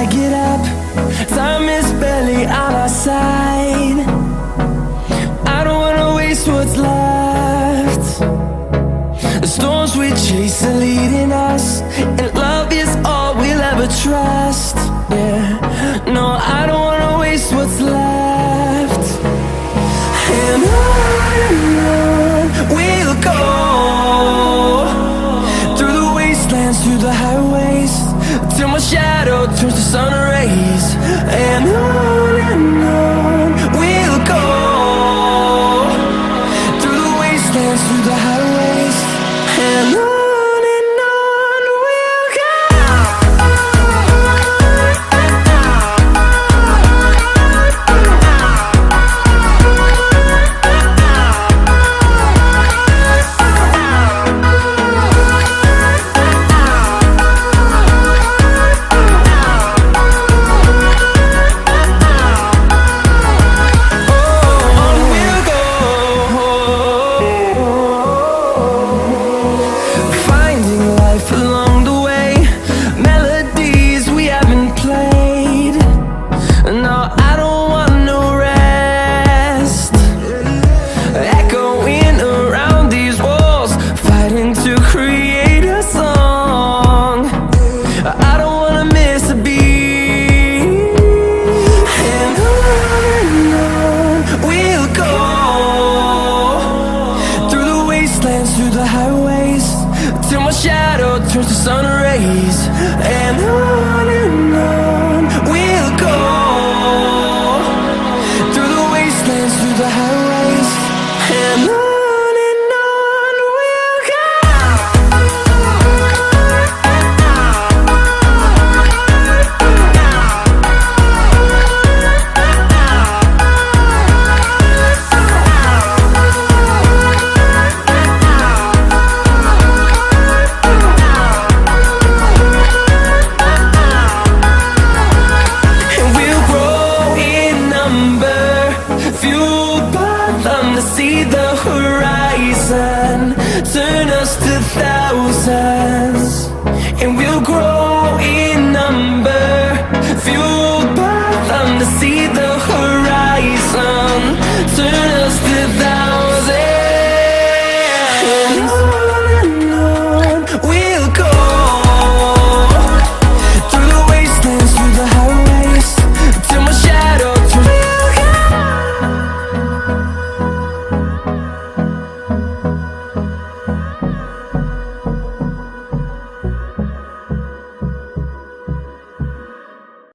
I get up, time is barely on our side. I don't wanna waste what's left. The storms we chase are leading us, and love is all we'll ever trust. Yeah, no, I don't wanna waste what's left. And on we'll go, through the wastelands, through the highways, till my shadow turns to sun rays. And on we'll go, through the wastelands, through the highways, and on. Through the highways, till my shadow turns to sun rays. And on we'll go, through the wastelands, through the highways, and on. See the horizon turn us to thousands, and we'll grow in number, fuel